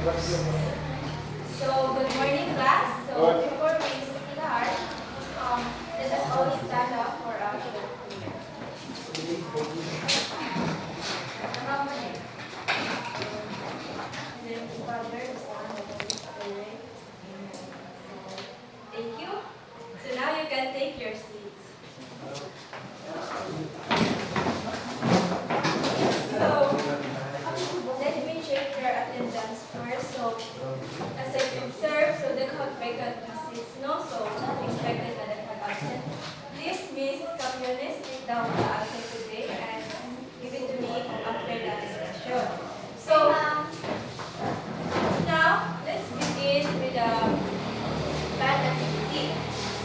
So, good morning, class. So, before we start, let us all stand up for our Thank you. So now you can take your seats. So, let me check your attendance first. So, as I observe, so the vacant seats, no? So, not expected na nag-absent. This Miss Camiones take down the absent today and give it to me after the discussion. So, now, let's begin with the bad activity.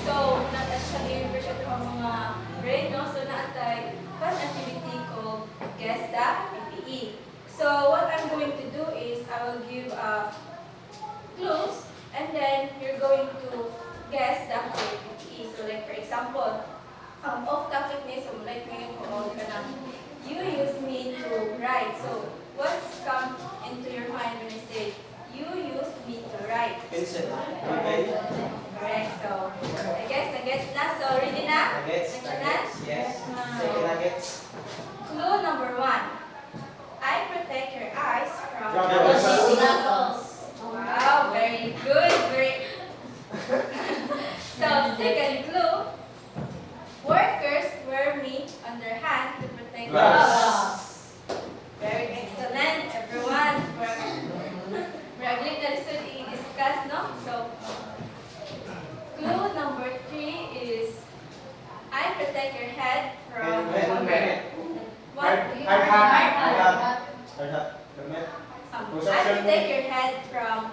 So, nag-sabihin ko siya ito ang mga brain, no? So, naatay fun activity ko, guess the PPE. So, what I'm going to do is, I will give clues, and then you're going to guess the PPE. So, like for example, off-topic ni, so like may you use me to write. So, what's come into your mind when I say, you use me to write? Pencil. Correct. So, I guess na. So, ready na? Nuggets. Yes. Second nuggets. Clue number 1. I protect your eyes from Goggles. Wow, very good. So, second clue. Workers wear me on their hand to protect Gloves. Very excellent, everyone. We're agreeing na soon i-discuss, no? So, clue number 3 is I protect your head from what? Hard hat. I protect your head from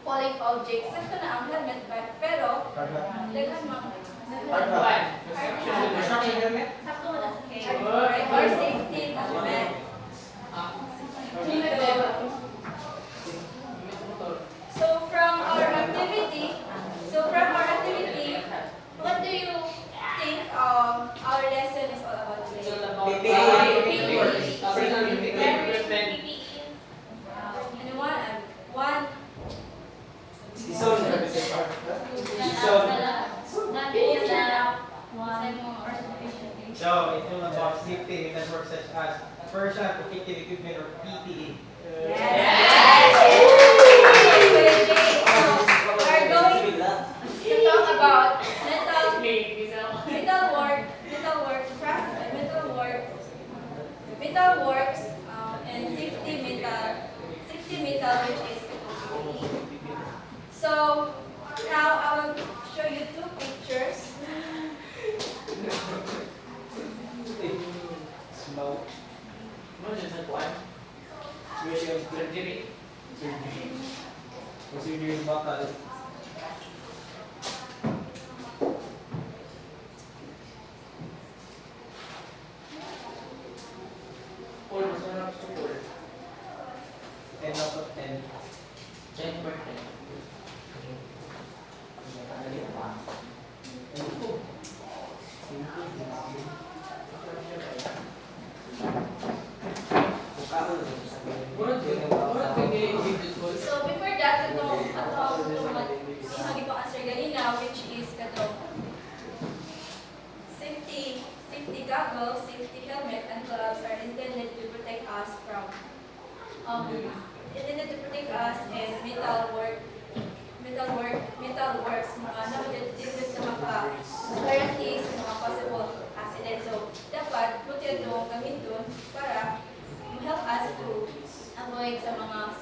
falling objects. Sakto na ang helmet ba? Pero, daghan mga Construction helmet. sakto na. Okay. Or safety helmet. So from our activity, what do you think our lesson is all about today? Anyone? One. So, ito about safety and work such as personal protective equipment or PPE. Yes. So, we're going to talk about metal works, and safety metal, which is PPE. So now I will show you 2 pictures. Smoke. Procedure bakal. Ten out of 10. So before that, hindi ko answer ganina, which is safety goggles, safety helmet, and gloves are intended to protect us from and metal works, mga nakadetected na guarantees sa mga possible accidents. So dapat buti ito gamiton para help us to avoid sa mga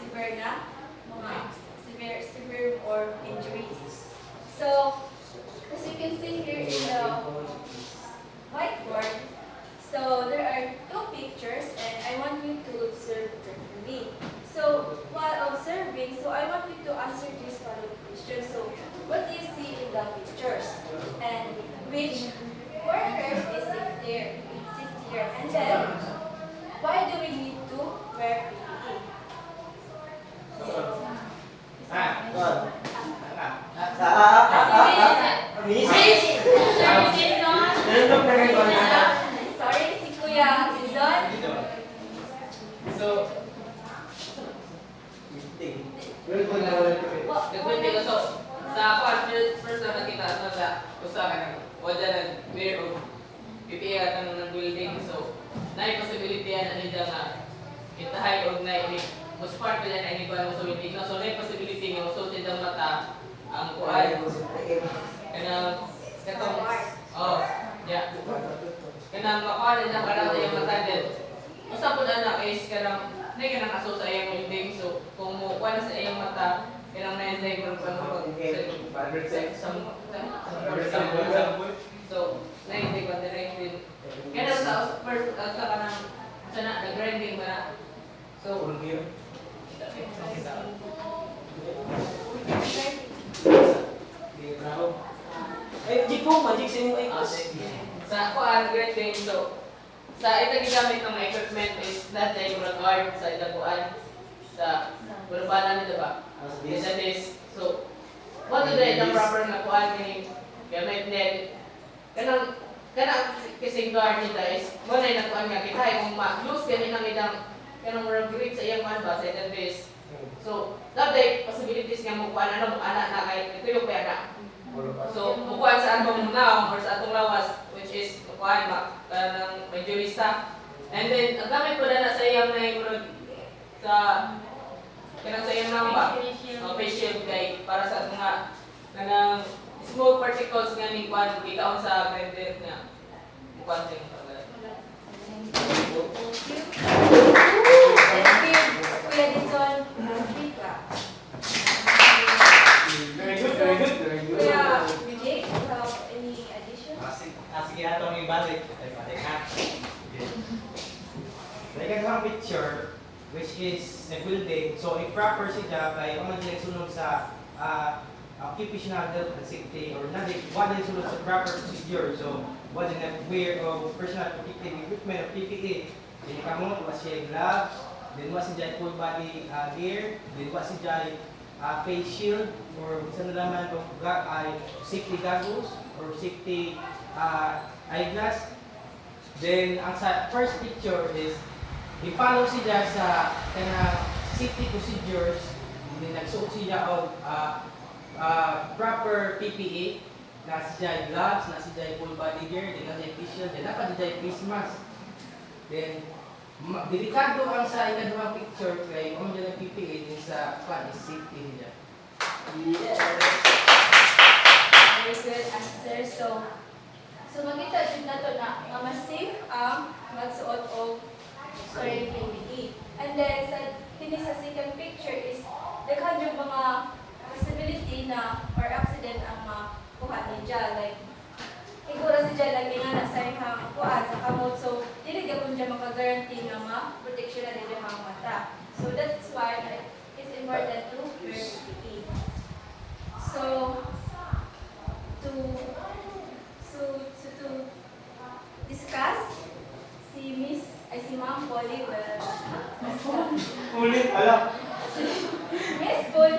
severe or injuries. So, as you can see here in the whiteboard, so there are 2 pictures and I want you to observe carefully. So, while observing, so I want you to answer these following questions. So, what do you see in the pictures? And which workers is safetier? And then, why do we need to wear PPE? Sorry, si Kuya Quezon. So, Well, good na wala ito. Nag-building ko. So, sa first na nakita ko sa usapan ng wala ng wear of PPA at ng building. So, na possibility yan ano dyan nga itahay o na ini mas part ko yan ay hindi ko ano so hindi ko. So, na possibility nga masultid ang mata ang kuhay. Kanang katong yeah. Kanang makuha na dyan karang yung mata din. Usa po na is kanang na kanang aso sa iyang building. So, kung mukuha na sa iyang mata kanang na-enday ko so, na-enday ko direct din. Kanang sa first sa kanang sana nag-grinding ba na. So, Eh, Jiko, magic sa inyo ay sa kuan grinding so sa ita gigamit ng equipment is natin yung guard sa ita kuan sa burbanan nito ba? Is that is so what do they the proper na kuan kini gamit net kanang kasi guard nito is mo na kuan nga kita kung ma-lose gani nang idang kanang murag grip sa iyang kuan ba sa ita base. So dapat possibilities nga mo kuan ano ana na kay ito yung pera. So, mukuhaan sa atong naong or sa atong lawas, which is mukuhaan ng medyo lista. And then, ang gamit ko na sa iyang na yung sa kanang sa iyang namba, face shield kay para sa atong nga kanang small particles nga ni kuhaan, ikaon sa grinder niya. Mukuhaan sa iyong pagkalat. Thank you, Kuya Dizon. Very good, very good, very good. Kuya Vijay, you have any addition? Sige na itong ibalik. Balik ha. Like ang picture, which is a building. So, if proper siya, kaya kung man sunod sa occupational health and safety or not, wala din sunod sa proper procedure. So, wala din wear of personal protective equipment or PPE. Then, kamo, was siya gloves, then was siya full body gear, then was siya face shield or sa nalaman kung safety goggles or safety eyeglass. Then, ang sa first picture is i-follow siya sa safety procedures. Then, nagsuot siya of proper PPE. Nasa siya gloves, nasa siya full body gear, then nasa siya face shield, then nasa siya face mask. Then, delikado ang sa ikaduhang picture kay kung dyan ang PPE din sa safety niya. Very good answer. So makita din na to na mas safe ang magsuot og correct PPE. And then sa second picture is daghan yung mga possibility na or accident ang makuha niya. Like siguro si Jai lagi nga nasa ihang kuan sa kamot. So dili gyud siya maka-guarantee nga ma-protection na dili mga mata. So that's why it's important to wear PPE. So to discuss si Ma'am Polly will Ulit, alam. Miss Paul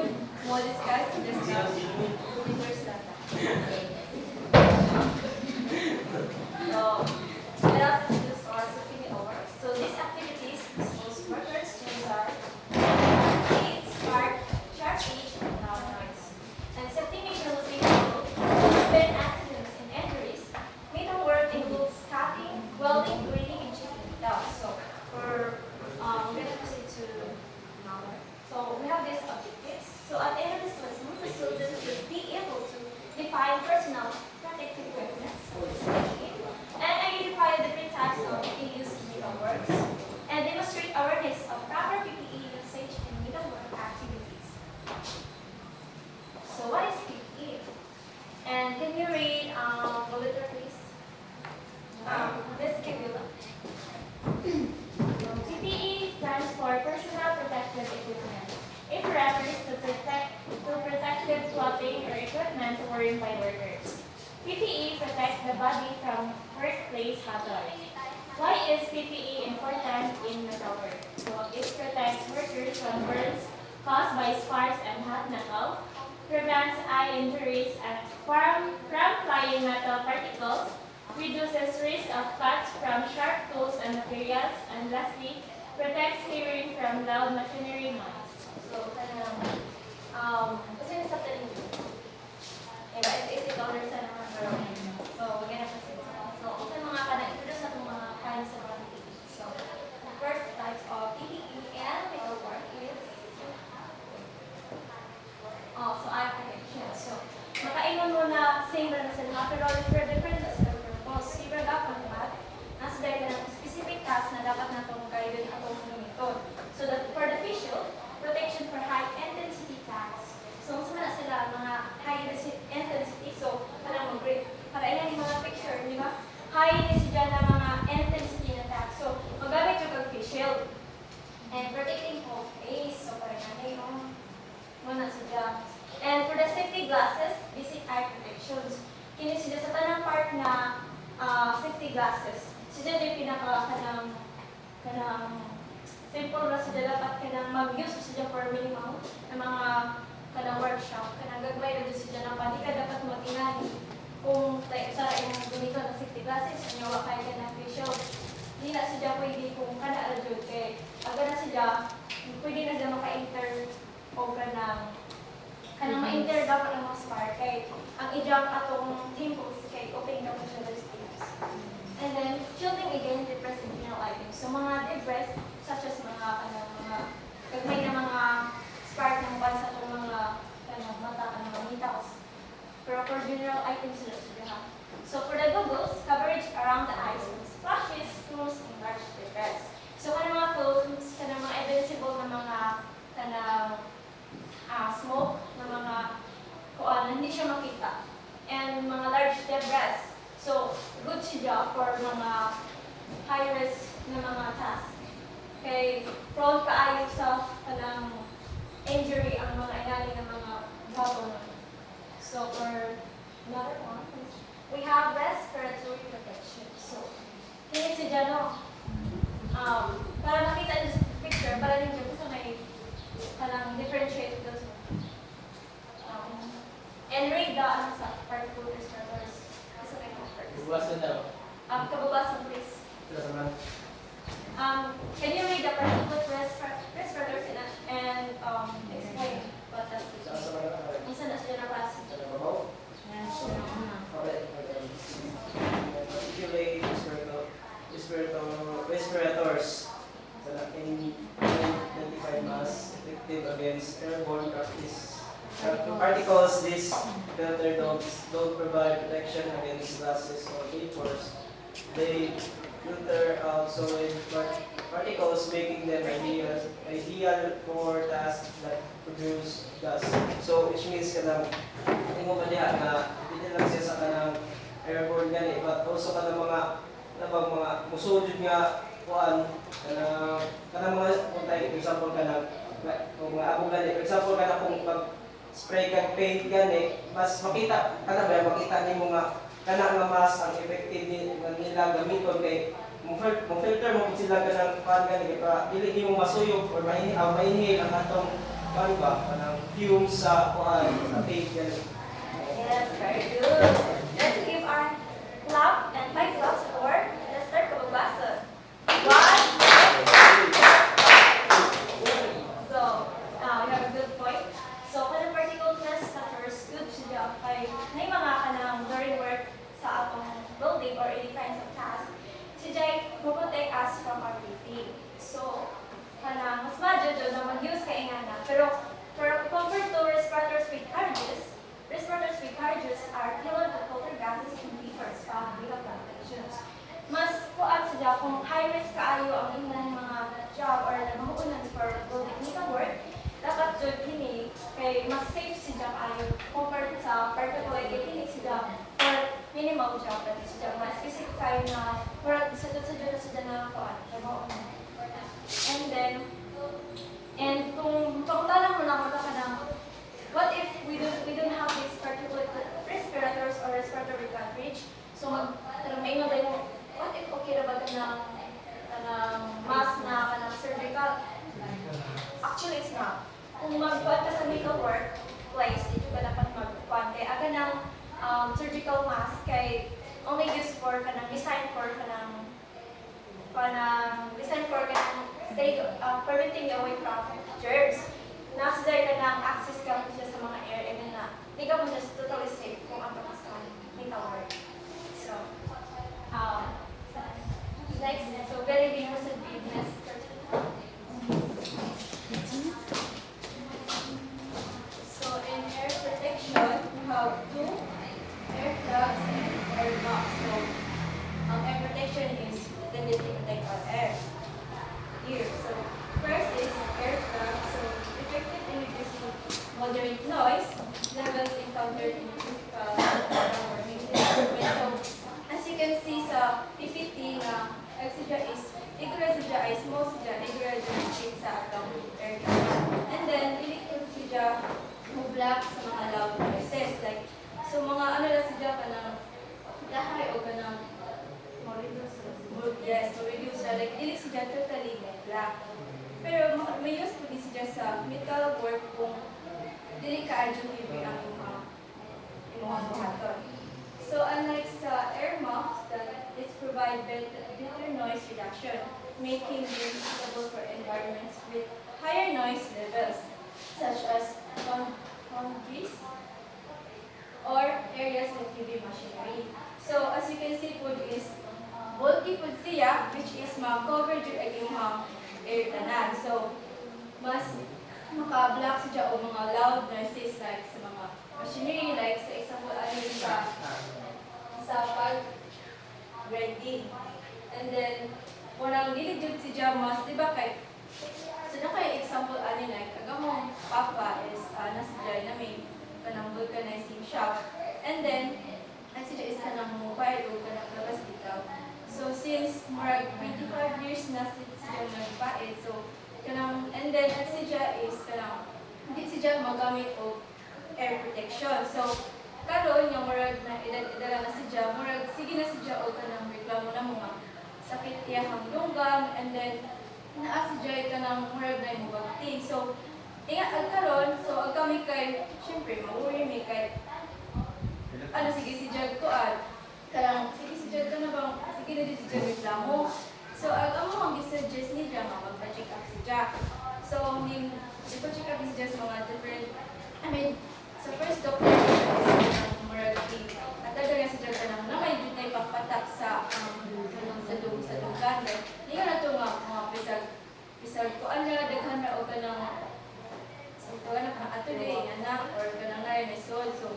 will discuss the first data. So, let us do our activity over. So, these activities expose workers to speed, spark, sharp edge, and loud noise. And setting metal was able to prevent accidents and injuries. Metal work includes cutting, welding, drilling, and chipping metal. So, we're going to proceed to now. So, we have these objectives. So, at the end of this lesson, the students should be able to define personal protective equipment, and identify the different types of PPE used in metalworks, and demonstrate awareness of proper PPE usage in metalwork activities. So what is PPE? And can you read the letter, please? Miss Kibula. PPE stands for Personal Protective Equipment. It refers to protective clothing or equipment worn by workers. PPE protects the body from workplace hazards. Why is PPE important in metalwork? So it protects workers from burns caused by sparks and hot metal, prevents eye injuries and from flying metal particles, reduces risk of cuts from sharp tools and materials, and lastly, protects hearing from loud machinery noise. So, ingon mo na same ra na sila, pero for different na sila purpose. Siyempre dapat mat, nasa dahil ka ng specific task na dapat na itong guided atong gamiton. So that for the facial, protection for high intensity tasks. So kung na sila mga high intensity, so parang mag-break. Para ilan yung mga picture, di ba? High intensity na mga intensity na tasks. So magamit yung pag-facial. And protecting whole face. So parang yung muna sila. And for the safety glasses, basic eye protections. Kini sila sa tanang part na safety glasses. Sila yung kanang simple na sila dapat kanang mag-use sila for minimum ng mga kanang workshop. Kanang gagmay na sila na pa. Di ka dapat matinani kung sa imong gumito ng safety glasses, ang yawa kaya ka ng facial. Di na sila pwede kung kana aljud kay aga na sila, pwede na sila maka-enter o kanang ma-enter dapat ang mga spark kay ang i-jump atong dimples kay open na po siya ng stage. And then, shielding again depressed internal items. So, mga depressed, such as mga gagmay na mga spark ng bansa o mga mata, metals. Pero for general items sila sila. So, for the goggles, coverage around the eyes with splashes, tools, and large depressed. So, kanang mga films, kanang mga invincible na mga smoke na mga kuan hindi siya makita. And mga large debris. So, good siya for mga high risk na mga task. Kay prone kaayo sa kanang injury ang mga inani ng mga bubble. So, for another one, we have respiratory protection. So, kini siya no. Para makita niyo sa picture, para ninyo kung sa may kanang differentiate those and rate the sa particle respirators. Kasi may Buwasan daw. kabubasan, please. Can you read the particulate respirators and explain what that is? Isa na siya na klase. Respirators that can identify mass effective against airborne particles. This filter don't provide protection against gases or vapors. They filter out solid particles, making them ideal for tasks that produce gas. So, which means kanang hindi mo ba diha na hindi lang siya sa kanang airborne gani, but also kanang mga musudod nga kuan kanang mga kuntay, for example kanang kung abong gani, for example kanang kung pag spray kag paint gani, mas makita makita nimo nga kana nga mas ang effective nila gamiton kay mo filter mo sila kanang kuan gani kay dili nimo masuyog or mainhil ang atong kuan ba kanang fumes sa kuan sa paint gani. Yes, very good. Let's give our clap and five claps for the start kabubasan. One. So, we have a good point. So, kanang particle test na first good siya kay may mga kanang during work sa atong building or any kinds of task. Si Jay will protect us from our breathing. So, kanang mas madyo na mag-use kay ingana. Pero, compared to respirators with carriages are tailored to filter gases and vapors found in plantations. Mas kuan siya kung high risk kaayo ang inyong mga job or namahuunan for building technical work, dapat jud kini kay mas safe siya kaayo compared sa particular kini siya for minimum job that is siya mas specific kayo na for sa na kuan namahuunan. And kung pangutalan mo lang ka na what if we don't have these particular respirators or respiratory cartridge? So maingon tayo mo, what if okay na ba kanang mask na kanang surgical? Actually, it's not. Kung magkuhan ka sa medical workplace, dito ka dapat magkuhan kay aga ng surgical mask kay only used for kanang design for kanang stay preventing you away from germs. Nasa dahil ka ng access ka siya sa mga air, even na hindi ka mo just totally safe kung ang pagkasakan medical work. So, next, so very big positiveness. So in air protection, we have two moderate noise levels encountered in typical warming environment. So, as you can see sa PPT na exidya is igresidya ay small sidya, igresidya sa atong area. And then, electron sidya black sa mga loud noises. Like, so mga ano na sidya ka ng dahay o ka ng yes, reduce na. Like, dili sidya totally black. Pero may use po din sidya sa metal work kung dili ka adyo heavy ang imong buhaton. So, unlike sa air muffs, that it provide better noise reduction, making them suitable for environments with higher noise levels, such as foundries or areas with heavy machinery. So, as you can see po is bulky po siya, which is ma-cover dyan ang imong air tanan. So, mas maka-block siya o mga loud noises like sa mga machinery, like sa example, sa pag-reading. And then, unang diligid siya mas, di ba kay, so na kayo example, like, agamong papa is, nasa dyan na may kanang vulcanizing shop. And then, ang siya is kanang mobile o kanang labas dito. So, since more 25 years na siya nagpait, so, kanang, and then, ang siya is kanang, hindi siya magamit o air protection. So, karon yung murag na edad-edad na siya, murag sige na siya o kanang reklamo na mga sakit iyahang lunggang, and then naa siya kanang murag na yung bagting. So, ingat ang karon, so ang kami kay, syempre, mauri may kay, ano, sige si Jag kuan, kanang, sige si Jag ka na bang, sige na si Jag reklamo. So, ang amo ang gisuggest niya nga magpa-check up si Jag. So, ipa-check up si Jag sa mga different, I mean, sa first doctor, morality, at talaga si Jag kanang na may dito na ipapatak sa dugan. Hindi nga na ito mga pisag kuan nga, daghan na o kanang, so, kuan na ato day, anak, or kanang na rin sol. So,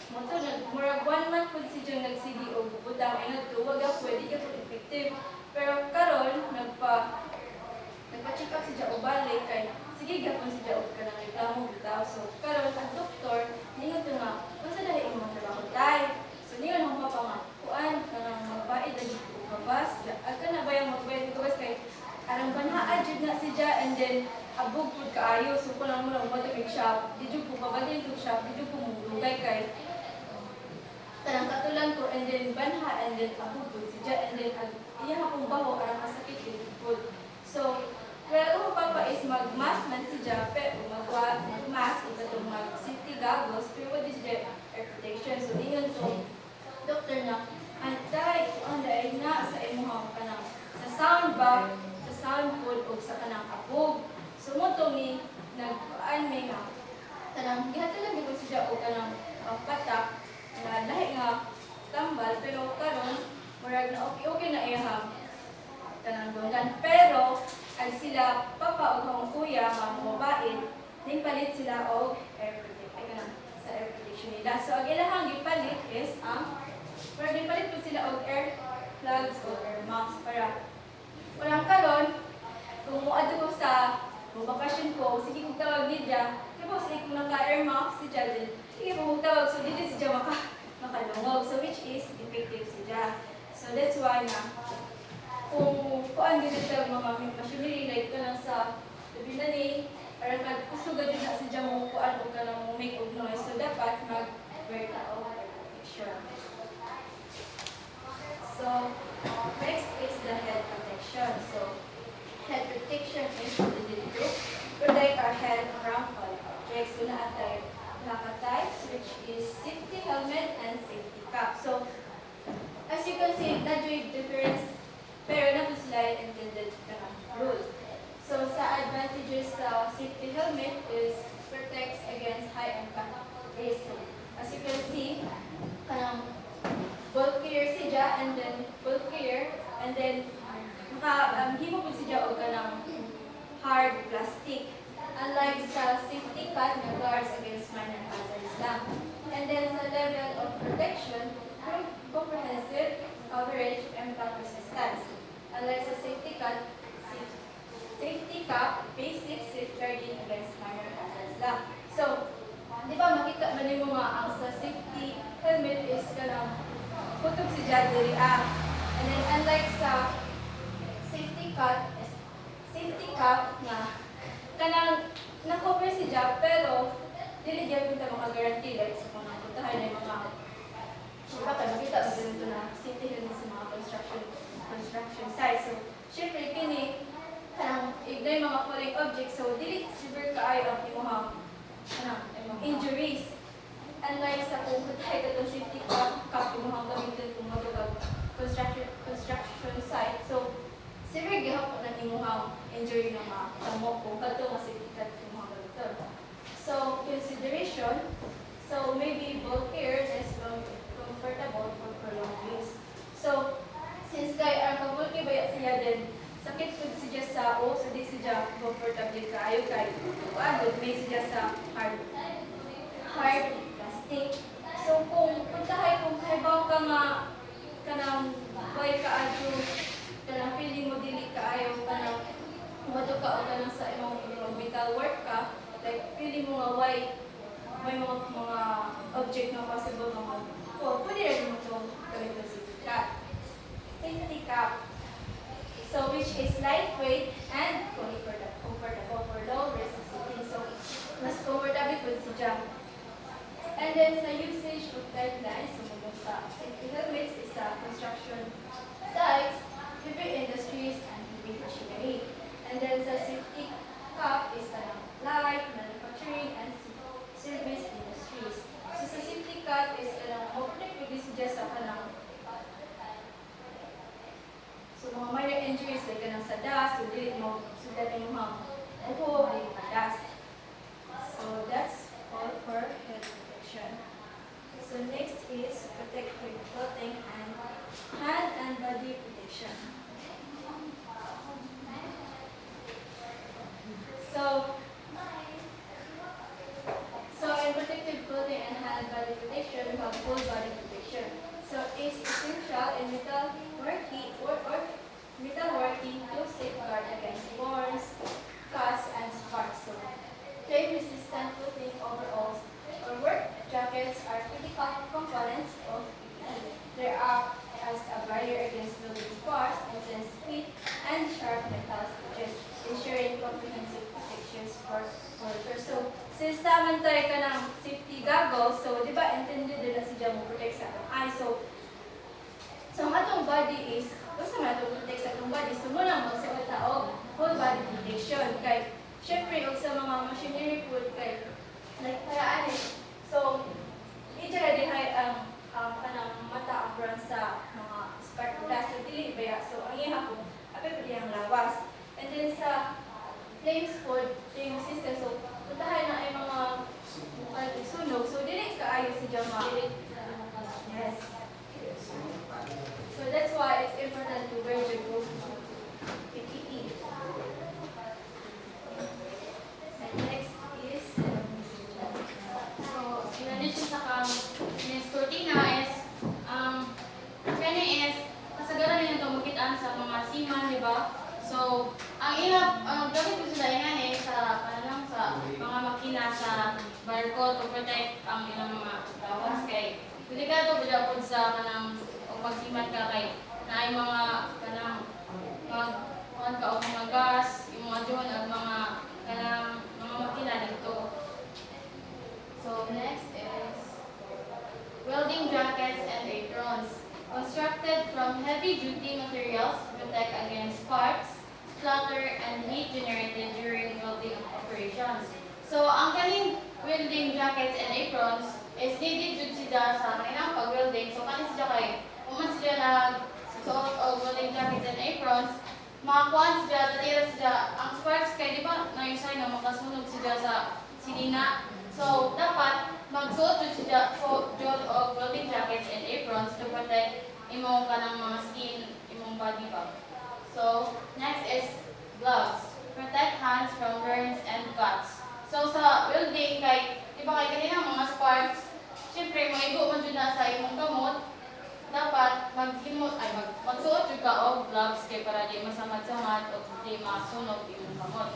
moto murag 1 month po si Jung nagsigi o butang ay nagtuwag ako, pwede ka po effective. Pero karon nagpa-check up si Jung o balik kay sige gapon si Jung ka nang reklamo bitaw. So karon ang doktor ningon to nga unsa dahil imong trabaho tay. So ningon ang papa nga kuan kanang magbaid na dito babas. Agka na ba yung magbaid ko bas kay arang banhaa jud na si Jung, and then abog pud kaayo. So kulang mo lang mo shop. Di jud po pabalin to shop, di jud po mudugay kay kanang katulan ko, and then banha, and then abog pud si Jung, and then iya akong baho arang masakit din pud. So well, ang papa is mag-mask man si Jung, pero mag-mask ito itong mag-safety goggles, pero what is the air protection? So ningon to doctor na antay kung anday na sa imuhang kanang sa sound bag, sa sound pod o sa kanang abog. So mo to ni nag-aan may nga kanang gihatalan gyud si Jung o kanang patak na lahi nga tambal, pero karon murag na okay na ihang kanang dungan. Pero ang sila papa o kang kuya mga babae ning palit sila og air protection sa air protection nila. So ang ilahang gipalit is pero gipalit po sila og air plugs o air muffs para walang karon kung muadto ko sa bakasyon ko, sige kong tawag niya, kasi sige kung naka-air muffs si Jadil, sige kung tawag, so dito si Jadil makalungog, so which is effective si Jadil. So that's why na, kung kuan dito sa mga machinery, like ito lang sa labi na ni, parang kusugad din na si Jadil mo kuan o ka lang make of noise, so dapat mag-wear ka o protection. So, next is the head protection. So, head protection is related to protect our head from falling objects. So, naatay Laka types, which is safety helmet and safety cap. So, as you can see, na-joy difference, pero na po sila intended na rule. So, sa advantages sa safety helmet is protects against high impact rays. So, as you can see, bulkier siya, and then bulkier, and then himo po siya o kanang hard plastic, unlike sa safety cut na guards against minor hazards lang. And then sa level of protection, comprehensive coverage impact resistance, unlike sa safety cut, safety cap basic safeguarding against minor hazards lang. So si Jad diri And then unlike sa safety cap na kanang na-cover si Jad pero dili gyud kita maka-guarantee like sa mga puntahan na mga makita mo dito na safety helmet sa mga construction site. So, syempre, kini, ignore mga foreign objects, so, dili severe kaayo ang imuhang injuries. Unlike sa kung kutay ka itong safety cap, imuhang gamitin kung magagag construction site. So, severe gihapon na imuhang injury ng mga tamo kung kato nga safety cap imuhang gamitin. So, consideration, so maybe both ears is comfortable for prolonged use. So, since kay ang kabulki ba siya din, sakit food siya sa so di siya comfortable kaayo kay ano may siya sa hard plastic. So, kung puntahay kung haibang ka nga kanang boy ka adyo kanang feeling mo dili kaayo kanang madto ka o kanang sa imong metal work ka, like feeling mo nga may mga object na possible nga pwede rin mo itong gamitin safety cap. Safety cap. So, which is lightweight and comfortable for low risk sitting. So, mas comfortable po siya. And then, sa usage of guidelines, so sa safety helmets is sa construction sites, heavy industries, and heavy machinery. And then, sa safety cap is light, manufacturing, and service industries. So, sa safety cap is hopefully pwede siya sa kanang so, mga minor injuries like kanang sa dust, so dili mo sudat yung mga buhok, mga dust. So, that's all for head protection. So, next is protective clothing and hand and body protection. So in protective clothing and hand body protection, we have full body protection. So it's essential in metal working to safeguard against burns, cuts, and sparks. So flame-resistant clothing, overalls, or work jackets are critical components of PPE. They are as a barrier against building sparks, intense heat, and sharp metals, which is ensuring comprehensive protections for workers. So, since naman tayo ka ng safety goggles, so di ba intended din na siya mo protect sa atong eye. So ang atong body is, kung sa atong protect sa atong body, so muna mo sa taog full body protection. Kay, syempre, og sa mga machinery food, kay, like, paraan eh. So, medyo na din ang kanang mata ang brand sa mga spark glass, so dili ba. So, ang iya ko, apay pa diyang lawas. And then sa flames food, flame system, so puntahan na ay mga sunog. So, dili kaayo si Jama. Yes. So, that's why it's important to wear the good PPE. And next is So, in addition sa Ms. Cortina is, kanya is, kasagaran nila ito makitaan sa mga seaman, di ba? So, ang gamit ko sila yan sa mga makina sa barko to protect ang ilang mga lawas kay delikado ba po sa kanang pagsiman ka kay na ay mga kanang o mga gas, yung mga doon at mga kanang mga makina dito. So next is welding jackets and aprons. Constructed from heavy-duty materials to protect against sparks, splatter, and heat generated during welding operations. So, ang kaning welding jackets and aprons is needed dun sila sa kanilang pag-welding. So, kanin sila kay, kung sila nagsuot o welding jackets and aprons, makakuhaan sila, tatira sila, ang sparks kay, di ba, na-usay na makasunog sila sa silina. So, dapat magsuot dun sila o welding jackets and aprons to protect imong kanang mga skin, imong body ba. So, next is gloves. Protect hands from burns and cuts. So, sa welding, kay, di ba kay kanina mga sparks, syempre, maigo man dyan na sa imong kamot, dapat magsuot yung ka og gloves kay para di masamad-samad o di masunog imong kamot.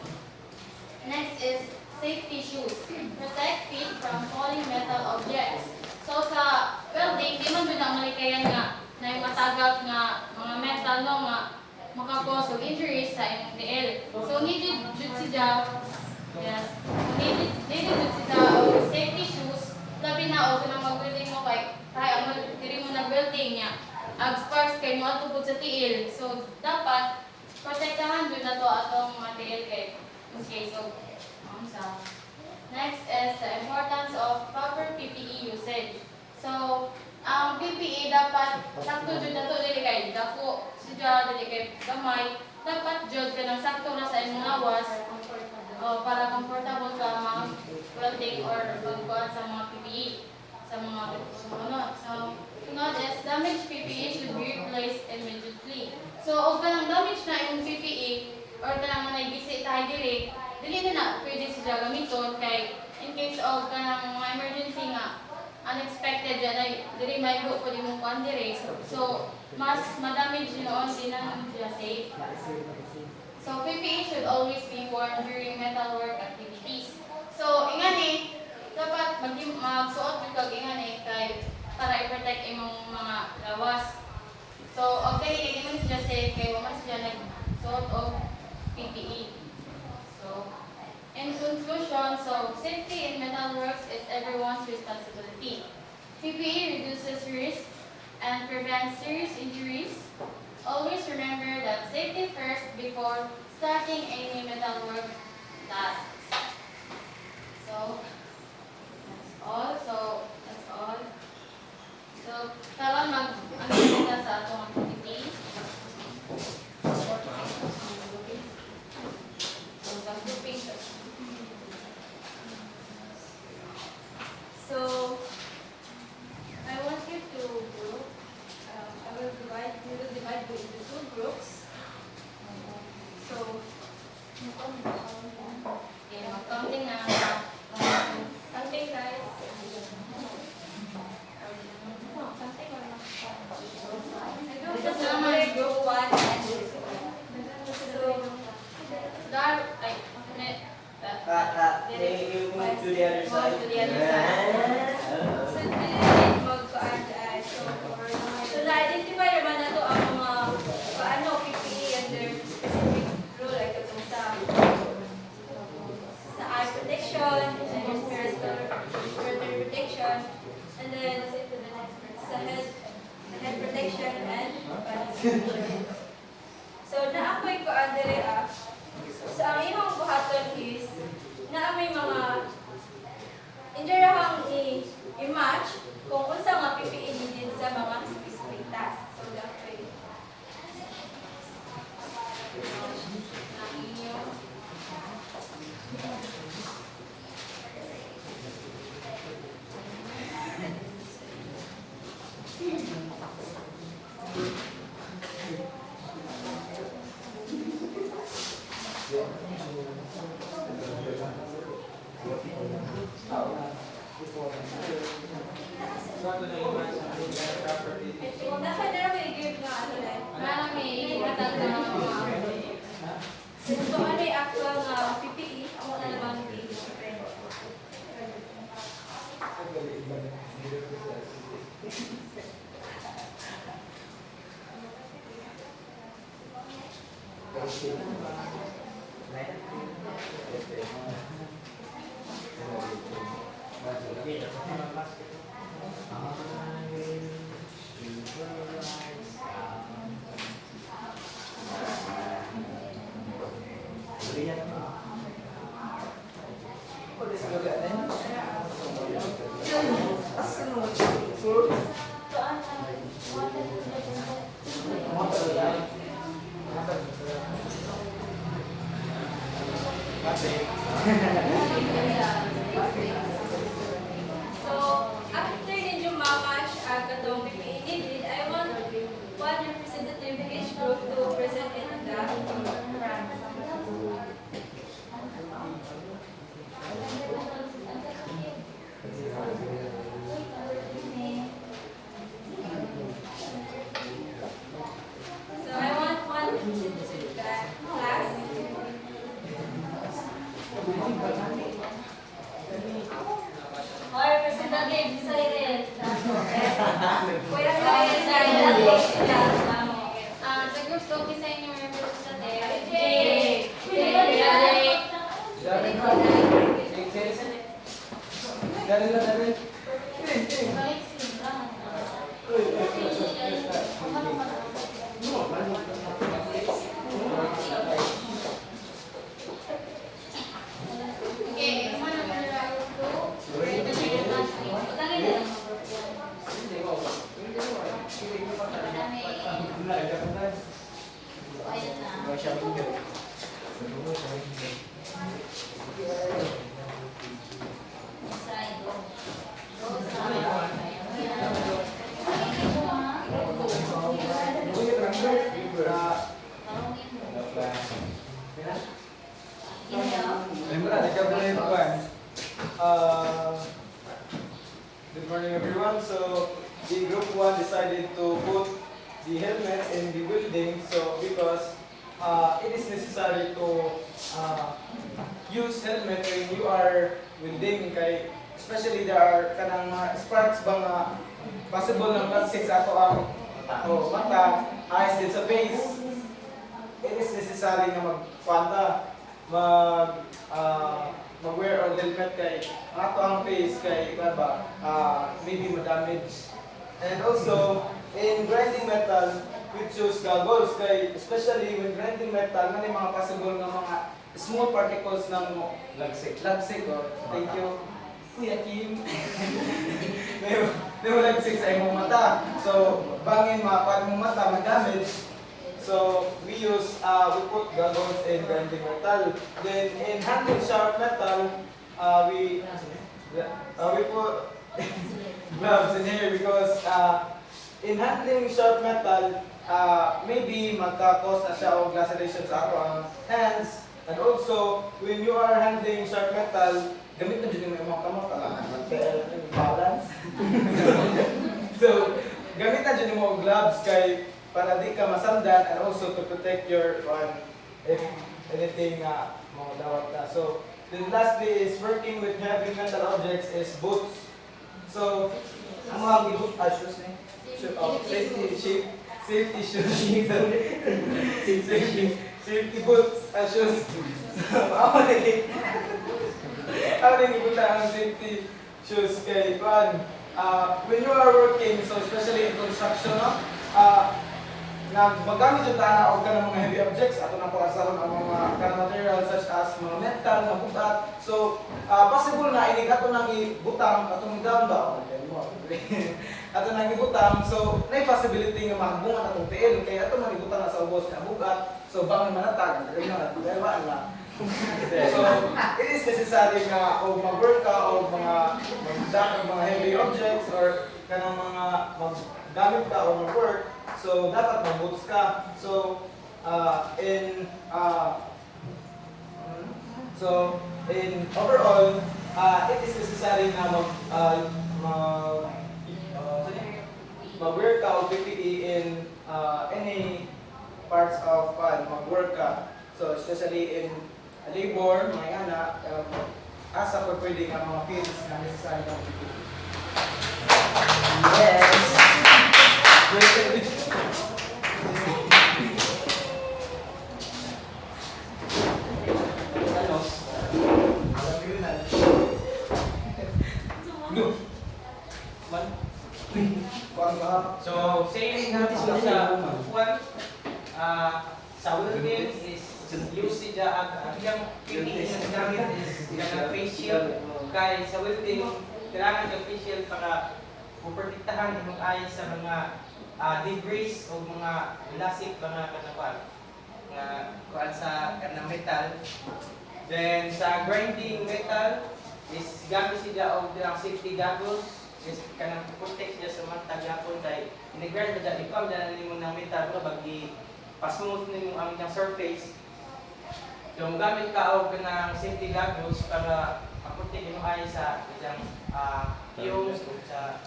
Next is safety shoes. Protect feet from falling metal objects. So, sa welding, di man dyan ang malikayan nga na matagak nga mga metal no nga maka-cause og injuries sa imong tiil. So needed jud siya. Yes. Needed jud siya og safety shoes. Labi na og kanang mag-welding mo kay amo diri mo nag-welding niya. Ag sparks kay mo atubod sa tiil. So dapat protektahan jud nato atong mga tiil kay in case of sa. Next is the importance of proper PPE usage. So ang PPE dapat sakto jud nato dili kay dako siya dili kay gamay. Dapat jud kanang sakto na sa imong lawas para comfortable ka mag-welding or magkuhan sa mga PPE sa mga sumunod. So sunod is damaged PPE should be replaced immediately. So og kanang damage na imong PPE or kanang naibisi tayo dili na pwede siya gamiton kay in case of kanang mga emergency nga unexpected yan ay diri may go pwede mong kuhan diri. So mas madamage noon di na siya safe. So PPE should always be worn during metalwork activities. So ingani dapat magsuot jud kag ingani kay para i-protect imong mga lawas. So og dili di man siya safe kay wa man siya nagsuot og PPE. So in conclusion, so safety in metalworks is everyone's responsibility. PPE reduces risk and prevents serious injuries. Always remember that safety first before starting any metalwork tasks. So that's all. So karon ano kita sa atong activities. So grouping. So, I want you to group. We will divide you into two groups. So, Okay, mag-counting na. counting guys. Group number group 1 and 2. So, Dar, ay, net. May you move to the other side. To the other side. So, piliin mag-kuan dyan. So, na-identify naman na to ang mga paano PPE under specific rule like itong sa eye protection, and respiratory protection, and then sa head protection and body protection. So, naamoy ko andere so, ang imong buhaton is naamoy mga indirahang i-match kung unsa nga PPE needed sa mga specific tasks. So, that way. Ang inyong So ato na yung proper PPE. Dapat na may give nga ano lang. parang may ihatag na mga So, ano yung actual nga PPE? Ako na naman yung So, after ninyo ma-match ang katong PPE needed, I want one representative each group to present it in the front. So, I want one class. Or representative, Siren. Kuya Siren. Sa group talk, isa yung members sa Jay. Jay. Galing lang namin. Okay, mana menerang itu? Good morning, everyone. So, the group 1 decided to put the helmet in the building. So, because it is necessary to use helmet when you are welding. Kay, especially there are kanang sparks bang possible ng plastic sa ato ang mata, eyes, din sa face. It is necessary na mag-wear or helmet kay ato ang face kay ba maybe ma-damage. And also in grinding metal we choose goggles kay especially when grinding metal na mga possible nga mga small particles ng lagsik oh. Thank you Kuya Kim. May lagsik sa imong mata, so bangin mapan mong mata ma-damage. So we put goggles in grinding metal. Then in handling sharp metal, we put gloves in here because in handling sharp metal, maybe magka-cause na siya og laceration sa ato ang hands. And also, when you are handling sharp metal, gamit na dyan yung mga kamot balance. So, gamit na dyan yung mga gloves kay para di ka masandan and also to protect your if anything mga dawat na. So, then lastly is working with heavy metal objects is boots. So, ang mga gibut shoes ni safety shoes safety boots shoes. Ako na gibuta ang safety shoes kay when you are working, so especially in construction, magamit yung tana o ka ng mga heavy objects, ato na pag-asahon ang mga kind materials such as mga metal, mga butat. So, possible na inig ato nang ibutang, atong down ba? Ato nang ibutang, so, may possibility nga mahabungan atong tiil, kaya ato nang ibutang na sa ubos na bugat, so bangin manatag, gawaan na. So, it is necessary nga o mag-work ka o magdakang mga heavy objects or kanang mga maggamit ka o mag-work. So dapat mag-boots ka. So in overall, it is necessary na mag-wear ka o PPE in any parts of mag-work ka. So especially in labor, may anak, asa po pwede nga mga fields na necessary ng PPE. Yes! So, same natin sa upuan. Sa welding is usage ang PPE na gamit is yung face shield. Kaya sa welding, kailangan yung face shield para puprotektahan yung eyes sa mga debris o mga lasik mga kanapan nga kuan sa kanang metal. Then sa grinding metal is gamit sila og dirang safety goggles is kanang protect siya sa mga tagyapon kay in-grind na dyan ikaw dyan nimo ng metal pero bagi pasmooth nimo ang inyong surface. So gamit ka og kanang safety goggles para protect yung eyes sa ilang fumes sa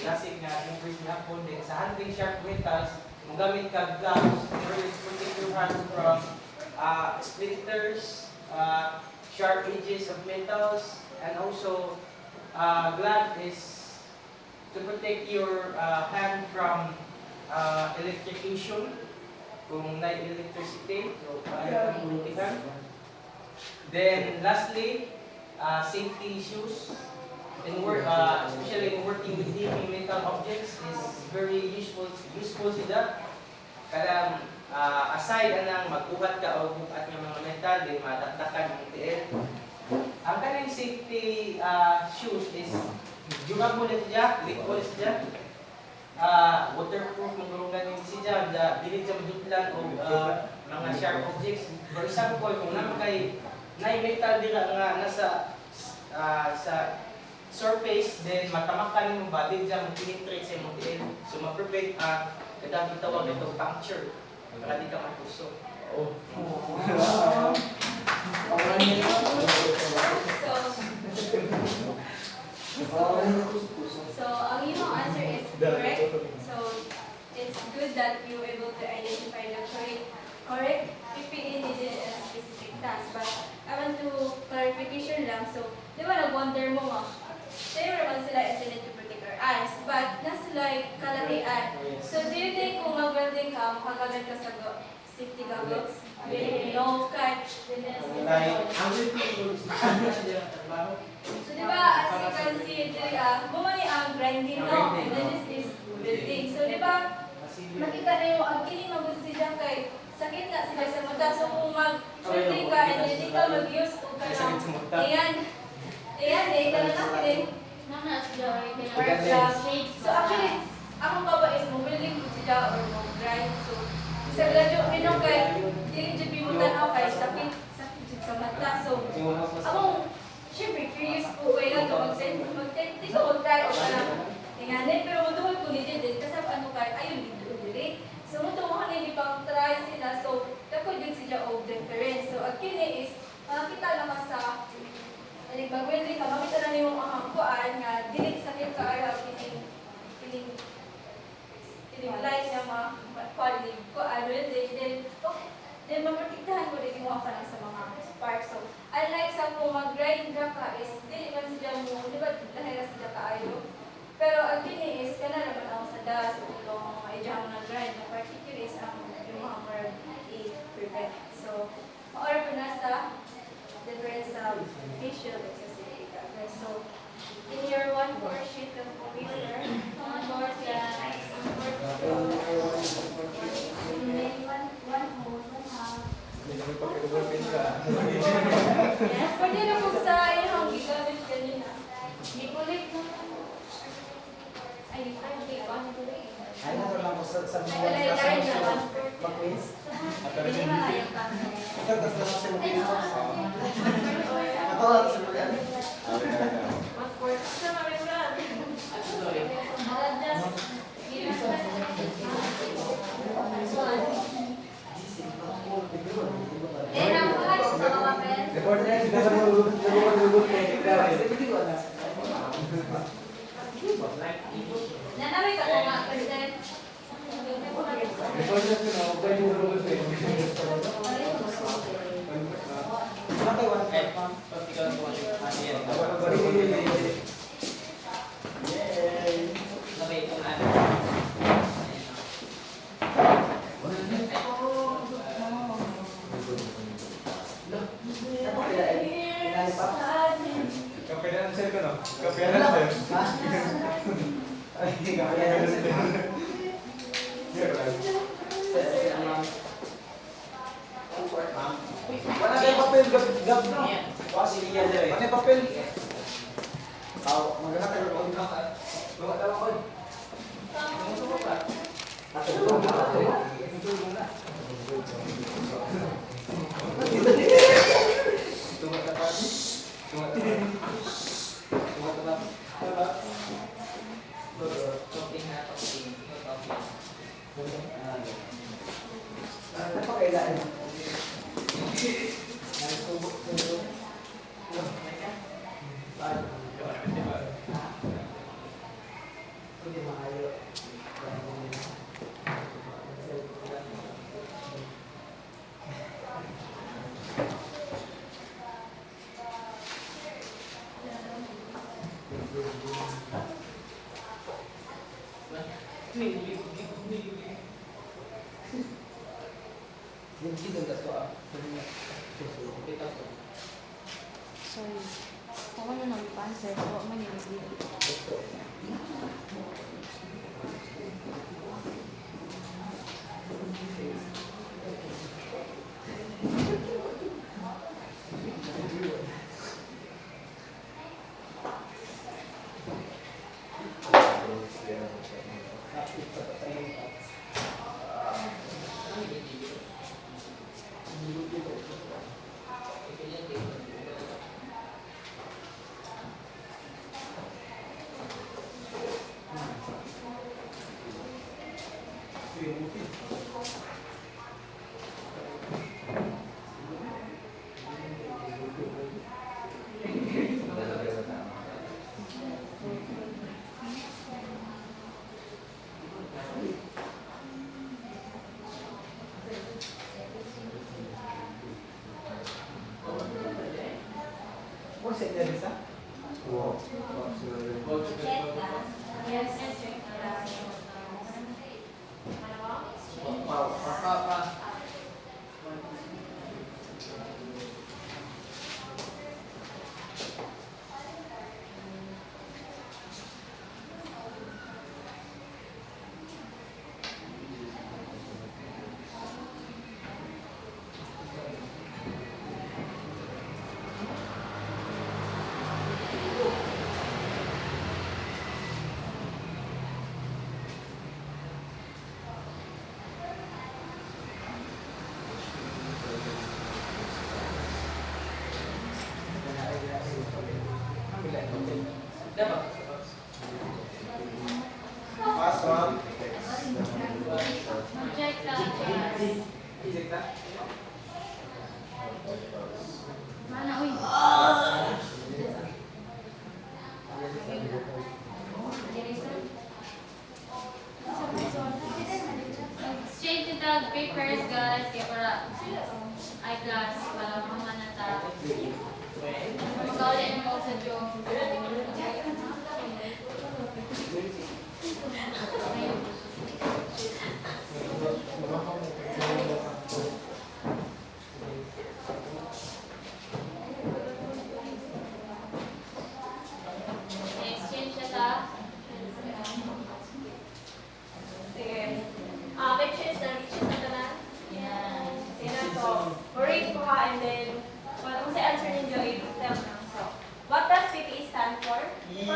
lasik nga yung bridge na hapon. Then sa handling sharp metals, magamit ka gloves to protect your hands from splinters, sharp edges of metals, and also glove is to protect your hand from electrocution, kung na electricity, so kaya kang bulutihan. Then lastly, safety issues. In work, especially in working with heavy metal objects is very useful sila. Kaya aside anang magbuhat ka o buhat ng mga metal, then madakdakan ang tiil. Ang kaning safety shoes is durable siya, liquid siya. Waterproof magulungan yung siya, dili siya madutlan o mga sharp objects. For example, kung naman kay metal dila nga nasa sa surface, then matamakan mo ba, din dyan mag-penetrate sa imong tiil. So ma-prevent kadang itawag ito puncture, para di ka matusok. So, ang iyong answer is correct. So, it's good that you were able to identify the correct PPE needed in a specific task. But I want to clarification lang. So, di ba nag-wonder mo nga, sa'yo naman sila intended to protect our eyes, but nasa like kalahian. So, do you think kung mag-welding ka, makagamit ka sa safety goggles? No, kahit. So, di ba, as you can see, bumani ang grinding, no? And then this is building. So, di ba, nakita na yung ang kining magusto siya kay sakit na sila sa mata. So, kung mag-welding ka, and then di ka mag-use o ka ng, ka na natin. Nana sila Work job. So, actually, akong baba is mo-welding ko siya or mo-grind. So, sa gradyo, minong kay, dili dyan bimutan ako kay sakit dyan sa mata. So, akong, syempre, curious po kay lang ito, mag-try o parang, tinganin, pero maduhol ko ni din, kasi ano kay, ayun, dili. So, mutumahan na hindi pang try sila. So, kapag yun siya of difference. So, at kini is, makakita naman sa, pag-welding ka, makita na yung kuan nga, dili sakit ka ayaw, kining light na mga quality ko, then maprotektahan ko rin yung mga parang sa mga spark. So, unlike sa kung mag-grind ka is, dili man siya mo, di ba, lahira siya kaayo. Pero ang kini is, kana naman ako sa dust, kung mga idyang na grind, na particular is ang yung mga more i-prevent. So, maor po na sa difference of facial accessibility. Okay, so, in your 1-4 sheet of computer, pwede na po sa iyong gigamit kanina. Gibulit mo. Ay, hindi ko. Ay, nasa lang ko sa Ay, lalay na 1-4. mag-quiz. Hindi na yung camera. Ito, tapos na sa Ay, mag-quiz. no. Ito, tapos sa mag-quiz. 1-4. Sa mga ulan. Eh, nakuha sa mga papel. Report na yan, hindi ka nagugulat kay Clara. Nanaway ka po nga, President. Report na yun, huwag kayo nagugulat kay Okay, one. Kapilan sir ko no? Kapilan sir. Ha? Ay, hindi ka kaya na sila. Wala kayong papel, gab na. Kasi iya dyan eh. Ano yung papel? Maghanap tayo ng mga ka. Mga tawag ko. Sorry. Ako na nang panser. So, ako man yung Yes. Pass one. Check that. Mana, uy. Exchange the papers, guys. Kaya para eyeglass para mamanata. Magawa din mo sa Diyong. Exchange na ta. Sige. Pictures na ka na. Yan. Sige, so, read ko ha, and then, kung sa answer ninyo, i-tell na. So, what does PPE stand for? Yes.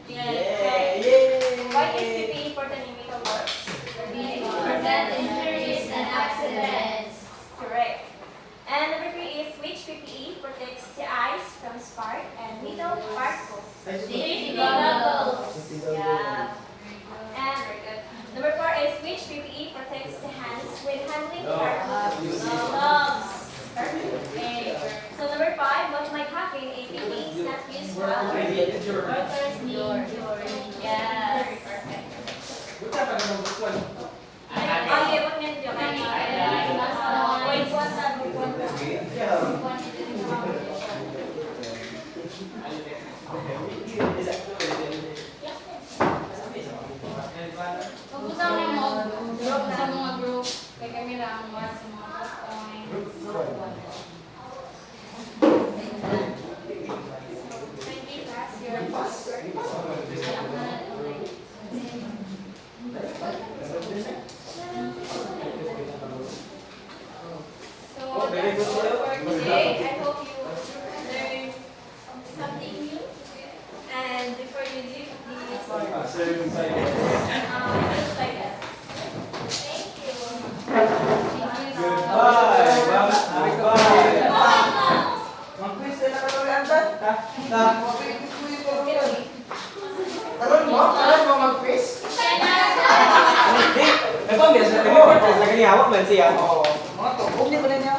Yes. Why is PPE important in medical work? Prevent injuries and accidents. Correct. And number 3 is, which PPE protects the eyes from spark and needle particles? Safety goggles. Yeah. And very good. Number 4 is, which PPE protects the hands when handling particles? Gloves. Perfect. Okay. So number 5, what might happen if PPE is not used well? Workers need injury. Yes. Perfect. Okay, what name do you Point 1 na group 1. Pag-usap ng mga group sa mga group, kay kami lang mga sa mga point. Kindly pass your password. So that's all for today. I hope you learned something new. And before you leave, please just like us. Thank you. Mag-quiz na ka lang anda. Karon mo mag-quiz? Nagpambias na kami, lagi hawak man siya. Oo. Mga to, huwag niyo ba na niya?